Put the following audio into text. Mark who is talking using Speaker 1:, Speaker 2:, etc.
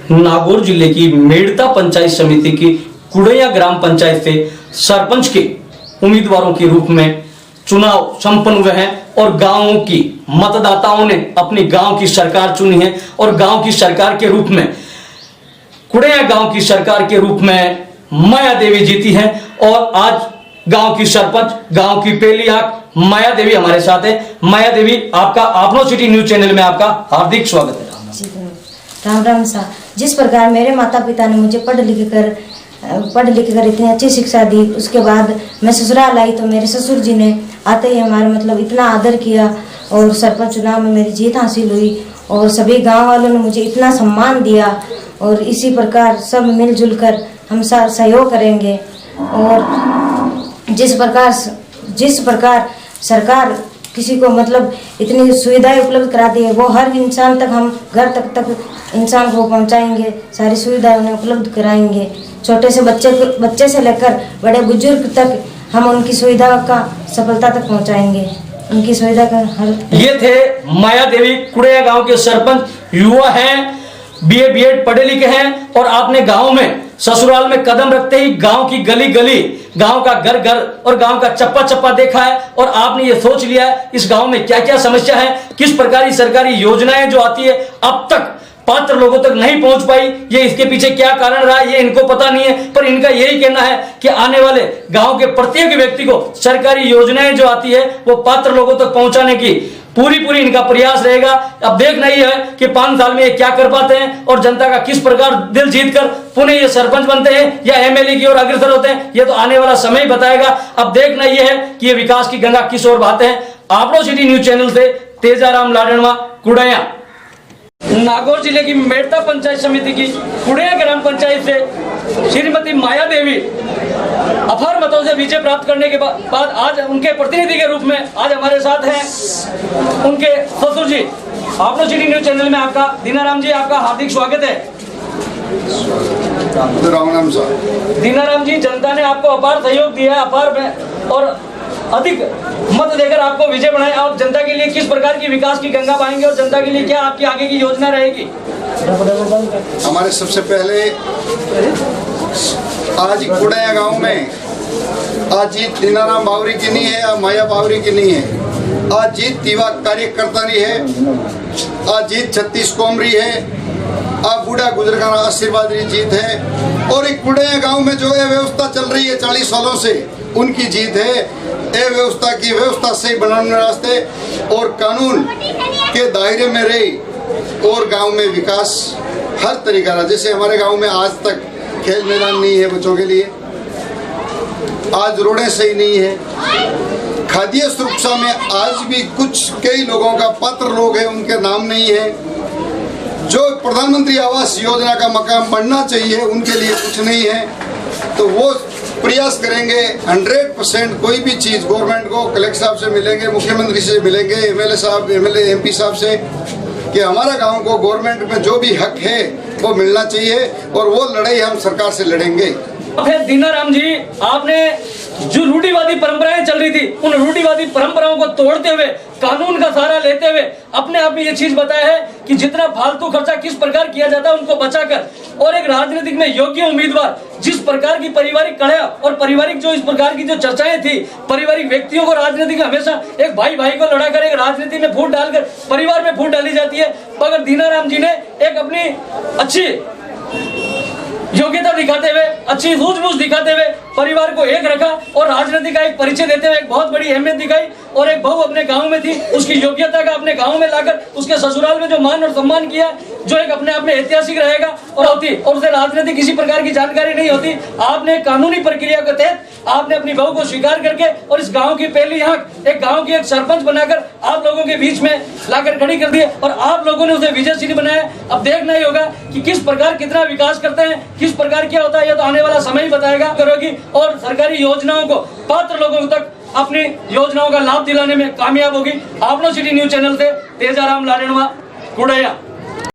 Speaker 1: नागौर जिले की मेड़ता पंचायत समिति की कुड़ैया ग्राम पंचायत से सरपंच के उम्मीदवारों के रूप में चुनाव संपन्न हुए हैं और गांवों की मतदाताओं ने अपनी गांव की सरकार चुनी है और गांव की सरकार के रूप में कुड़ैया गांव की सरकार के रूप में माया देवी जीती है। और आज गांव की सरपंच, गांव की पहली आंख माया देवी हमारे साथ है। माया देवी, आपका आपनो सिटी न्यूज चैनल में आपका हार्दिक स्वागत है।
Speaker 2: राम राम सा। जिस प्रकार मेरे माता पिता ने मुझे पढ़ लिख कर इतनी अच्छी शिक्षा दी, उसके बाद मैं ससुराल आई तो मेरे ससुर जी ने आते ही हमारा मतलब इतना आदर किया और सरपंच चुनाव में मेरी जीत हासिल हुई और सभी गांव वालों ने मुझे इतना सम्मान दिया। और इसी प्रकार सब मिलजुल कर हम सहयोग करेंगे। और जिस प्रकार सरकार किसी को मतलब इतनी सुविधाएं उपलब्ध कराती है, वो हर इंसान तक, हम घर तक इंसान को पहुंचाएंगे, सारी सुविधाएं उन्हें उपलब्ध कराएंगे। छोटे से बच्चे से लेकर बड़े बुजुर्ग तक हम उनकी सुविधा का सफलता तक पहुंचाएंगे, उनकी सुविधा का हर।
Speaker 1: ये थे माया देवी, कुड़ैया गांव के सरपंच, युवा हैं, बीए बीएड पढ़े लिखे हैं और आपने गांव में ससुराल में कदम रखते ही गांव की गली गली, गांव का घर घर और गांव का चप्पा चप्पा देखा है और आपने ये सोच लिया है इस गांव में क्या क्या समस्या है, किस प्रकार की सरकारी योजनाएं जो आती है अब तक पात्र लोगों तक नहीं पहुंच पाई, ये इसके पीछे क्या कारण रहा ये इनको पता नहीं है। पर इनका यही कहना है कि आने वाले गांव के प्रत्येक व्यक्ति को सरकारी योजनाएं जो आती है वो पात्र लोगों तक पहुंचाने की पूरी इनका प्रयास रहेगा। अब देखना ही है कि 5 साल में ये क्या कर पाते हैं और जनता का किस प्रकार दिल जीतकर पुनः ये सरपंच बनते हैं या एमएलए की ओर अग्रसर होते हैं, ये तो आने वाला समय ही बताएगा। अब देखना ये है कि ये विकास की गंगा किस ओर बहाते हैं। आपनो सिटी न्यूज चैनल से तेजाराम लाडनवा, कुड़ैया। नागौर जिले की मेड़ता पंचायत समिति की कुड़ैया ग्राम पंचायत से श्रीमती माया देवी अपार मतों से विजय प्राप्त करने के बाद आज उनके प्रतिनिधि के रूप में आज हमारे साथ हैं उनके ससुर जी। आपनो सिटी न्यूज चैनल में आपका दीनाराम जी, आपका हार्दिक स्वागत है। दीनाराम जी, जनता ने आपको अपार सहयोग दिया है, अपार और अधिक मत देकर आपको विजय बनाए। आप जनता के लिए किस प्रकार की विकास की गंगा बहाएंगे और जनता के लिए क्या आपकी आगे की योजना रहेगी?
Speaker 3: हमारे सबसे पहले आज कुड़ैया गांव में आज जीत दीनाराम बावरी की नहीं है या माया बावरी की नहीं है, आज जीत तीवा कार्यकर्ता नहीं है, आज जीत 36 कोमरी है, आज बूढ़ा गुजरगाना आशीर्वाद की जीत है। और एक कुड़ैया गांव में जो व्यवस्था चल रही है 40 सालों से उनकी जीत है। ये व्यवस्था की व्यवस्था सही बनाने रास्ते और कानून के दायरे में रही और गांव में विकास हर तरीका रहा। जैसे हमारे गांव में आज तक खेल मैदान नहीं है बच्चों के लिए, आज रोडें सही नहीं है, खाद्य सुरक्षा में आज भी कुछ कई लोगों का पात्र लोग हैं उनके नाम नहीं है, जो प्रधानमंत्री आवास योजना का मकान बनना चाहिए उनके लिए कुछ नहीं है। तो वो प्रयास करेंगे 100% कोई भी चीज गवर्नमेंट को, कलेक्टर साहब से मिलेंगे, मुख्यमंत्री से मिलेंगे, एमएलए साहब, एमएलए एमपी साहब से कि हमारा गांव को गवर्नमेंट में जो भी हक है वो मिलना चाहिए और वो लड़ाई हम सरकार से लड़ेंगे।
Speaker 1: दीनाराम जी, आपने जो रूढ़िवादी परंपराएं चल रही थी उन रूढ़िवादी परंपराओं को तोड़ते हुए, कानून का सहारा लेते हुए अपने आप में ये चीज बताया है कि जितना फालतू खर्चा किस प्रकार किया जाता है उनको बचाकर और एक राजनीतिक में योग्य उम्मीदवार, जिस प्रकार की पारिवारिक कलह और पारिवारिक जो इस प्रकार की जो चर्चाएं थी, पारिवारिक व्यक्तियों को राजनीति में हमेशा एक भाई को लड़ाकर एक राजनीति में फूट डालकर परिवार में फूट डाली जाती है। मगर दीनाराम जी ने एक अपनी अच्छी योग्यता दिखाते हुए, अच्छी सूझबूझ दिखाते हुए परिवार को एक रखा और राजनीति का एक परिचय देते हुए एक बहुत बड़ी अहमियत दिखाई। और एक बहू अपने गांव में थी, उसकी योग्यता का अपने गांव में लाकर उसके ससुराल में जो मान और सम्मान किया, जो एक अपने आप में ऐतिहासिक रहेगा और होती और उसे राजनीति किसी प्रकार की जानकारी नहीं होती। आपने कानूनी प्रक्रिया के तहत आपने अपनी बहू को स्वीकार करके और इस गांव की पहली आंख एक गांव की एक सरपंच बनाकर आप लोगों के बीच में लाकर खड़ी कर दी और आप लोगों ने उसे विजयश्री बनाया। अब देखना ही होगा कि किस प्रकार कितना विकास करते हैं, किस प्रकार क्या होता है, यह तो आने वाला समय ही बताएगा करोगी और सरकारी योजनाओं को पात्र लोगों तक अपनी योजनाओं का लाभ दिलाने में कामयाब होगी। आपनो सिटी न्यूज चैनल से तेजाराम लाडनवा, कुड़ैया।